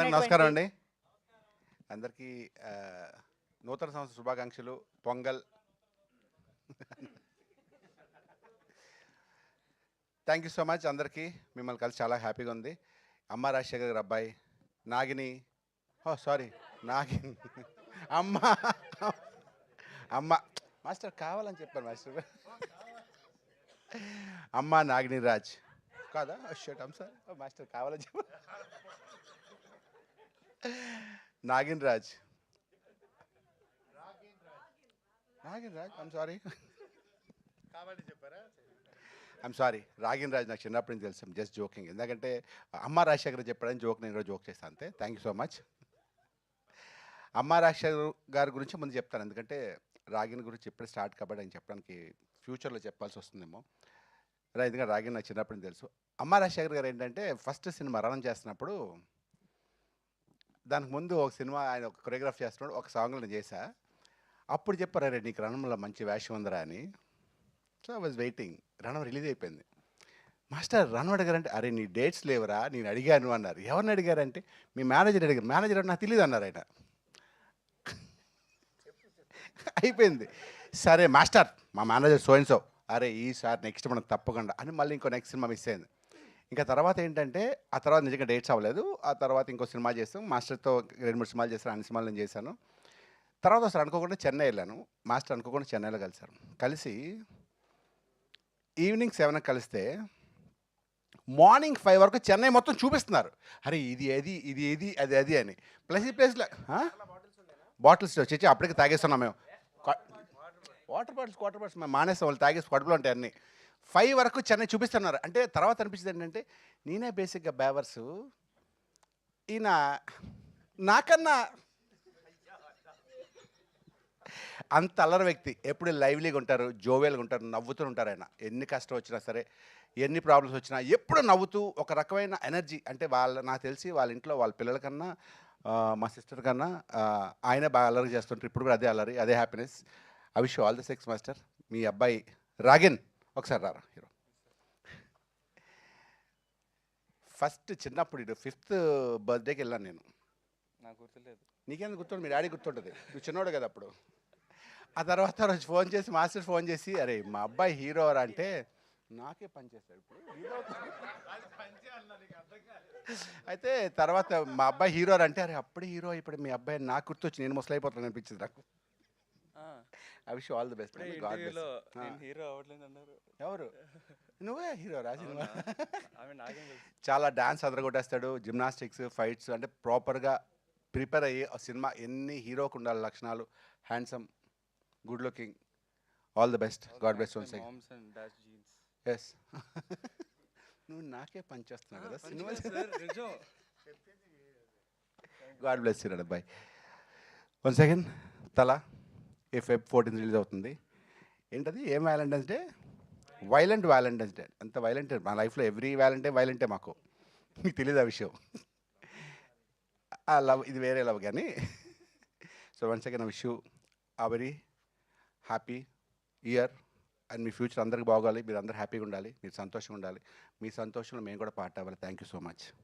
అందరికి నమస్కారం అండి. అందరికీ నూతన సంవత్సర శుభాకాంక్షలు. Pongal. Thank you so much అందరికీ. మిమ్మల్ని కలిసి చాలా హ్యాపీగా ఉంది. అమ్మ రాజశేఖర్ గారి అబ్బాయి నాగిని, సారీ నాగిని అమ్మ అమ్మ మాస్టర్ కావాలని చెప్పాను మాస్టర్. అమ్మ నాగిని రాజ్ కాదా? షట్ ఐమ్ సారీ మాస్టర్ కావాలని చెప్పాను. Nagin Raj I'm sorry I'm sorry Ragin Raj నాకు చిన్నప్పటి నుంచి తెలుసు. Just joking. ఎందుకంటే అమ్మ రాజశేఖర్ చెప్పాడని జోక్ నేను జోక్ చేస్తాను అంతే. Thank you so much. Amma Rajasekhar గారి గురించి ముందు చెప్తాను, ఎందుకంటే రాగిన్ గురించి ఇప్పుడే స్టార్ట్ కాబట్టి అని చెప్పడానికి ఫ్యూచర్లో చెప్పాల్సి వస్తుందేమో. ఎందుకంటే రాగిన్ నాకు చిన్నప్పటి నుంచి తెలుసు. అమ్మ రాజశేఖర్ గారు ఏంటంటే ఫస్ట్ సినిమా రన్ చేస్తున్నప్పుడు దానికి ముందు ఒక సినిమా ఆయన ఒక కొరియోగ్రాఫ్ చేస్తున్నాడు, ఒక సాంగ్లో నేను చేశా. అప్పుడు చెప్పారు, అరే నీకు రణంలో మంచి వేషం ఉందరా అని. So I was waiting. Ranam release అయిపోయింది. మాస్టర్ రణం అడిగారంటే, అరే నీ డేట్స్ లేవరా నేను అడిగాను అన్నారు. ఎవరిని అడిగారంటే మీ మేనేజర్ అడిగారు. మేనేజర్ నాకు తెలియదు అన్నారు ఆయన. అయిపోయింది. సరే మాస్టర్ మా మేనేజర్ సో, అరే ఈసారి నెక్స్ట్ మనం తప్పకుండా అని మళ్ళీ ఇంకో నెక్స్ట్ సినిమా మిస్ అయింది. ఇంకా తర్వాత ఏంటంటే ఆ తర్వాత నిజంగా డేట్స్ అవ్వలేదు. ఆ తర్వాత ఇంకో సినిమా చేస్తాం. మాస్టర్తో 2-3 సినిమాలు చేస్తాను. అన్ని సినిమాలు నేను చేశాను. తర్వాత అసలు అనుకోకుండా చెన్నై వెళ్ళాను. మాస్టర్ అనుకోకుండా చెన్నైలో కలిశారు. కలిసి ఈవినింగ్ 7కి కలిస్తే మార్నింగ్ 5 వరకు చెన్నై మొత్తం చూపిస్తున్నారు. అరే ఇది ఏది ఇది ఏది అది అది అని. ప్లస్ ఈ ప్లేస్లో బాటిల్స్ వచ్చి అప్పటికి తాగేస్తున్నాం మేము. వాటర్ బాటిల్స్ మేము మానేస్తాం. వాళ్ళు తాగేసి కడుపులో ఉంటాయి అన్నీ. 5 వరకు చెన్నై చూపిస్తున్నారు. అంటే తర్వాత అనిపించింది ఏంటంటే నేనే బేసిక్గా బేవర్సు, ఈయన నాకన్నా అంత అల్లరి వ్యక్తి. ఎప్పుడు లైవ్లీగా ఉంటారు, జోవేల్గా ఉంటారు, నవ్వుతూ ఉంటారు ఆయన. ఎన్ని కష్టం వచ్చినా సరే, ఎన్ని ప్రాబ్లమ్స్ వచ్చినా ఎప్పుడు నవ్వుతూ ఒక రకమైన ఎనర్జీ. అంటే నాకు తెలిసి వాళ్ళ ఇంట్లో వాళ్ళ పిల్లల కన్నా మా సిస్టర్ కన్నా ఆయనే బాగా అల్లరి చేస్తుంటారు. ఇప్పుడు కూడా అదే అల్లరి, అదే happiness. I wish you all the success master. మీ అబ్బాయి రాగిన్ ఒకసారి రారా హీరో. ఫస్ట్ చిన్నప్పుడు 5th బర్త్డేకి వెళ్ళాను నేను. నాకు గుర్తులేదు. నీకేందుకు గుర్తుంటుంది? మీ డాడీ గుర్తుంటుంది, నువ్వు చిన్నోడు కదా అప్పుడు. ఆ తర్వాత రోజు ఫోన్ చేసి మాస్టర్ ఫోన్ చేసి, అరే మా అబ్బాయి హీరో రా అంటే నాకే పని చేస్తాడు ఇప్పుడు హీరో. అయితే తర్వాత మా అబ్బాయి హీరో అంటే, అరే అప్పుడే హీరో ఇప్పుడు మీ అబ్బాయి నాకు గుర్తొచ్చి నేను ముసలైపోతాను అనిపించింది నాకు. I wish all the best. Hero అవ్వట్లేదు అన్నారు. ఎవరు? నువ్వే హీరో రా సినిమా. ఆమె నాకేం తెలుసు. చాలా డాన్స్ అదరగొట్టేస్తాడు, జిమ్నాస్టిక్స్, ఫైట్స్, అంటే ప్రాపర్గా ప్రిపేర్ అయ్యి ఆ సినిమా ఎన్ని హీరోకు ఉండాలి లక్షణాలు. Handsome, good looking. All the best. God bless once again. Yes. నువ్వు నాకే పని చేస్తున్నావు కదా సినిమా. గాడ్ బ్లెస్ యూ అబ్బాయి. వన్స్ అగైన్ తల Feb 14 రిలీజ్ అవుతుంది. ఏంటది? ఏం Valentine's day? Violent Valentine's day. అంత వైలెంట్ మా లైఫ్లో ఎవ్రీ వైలెంటే మాకు. మీకు తెలియదు ఆ విషయం. ఆ లవ్ ఇది వేరే లవ్ కానీ. So once again I wish you a very happy year. And మీ ఫ్యూచర్ అందరికి బాగోవాలి, మీరు అందరు హ్యాపీగా ఉండాలి, మీరు సంతోషంగా ఉండాలి. మీ సంతోషంలో మేము కూడా పార్ట్ అవ్వాలి. Thank you so much.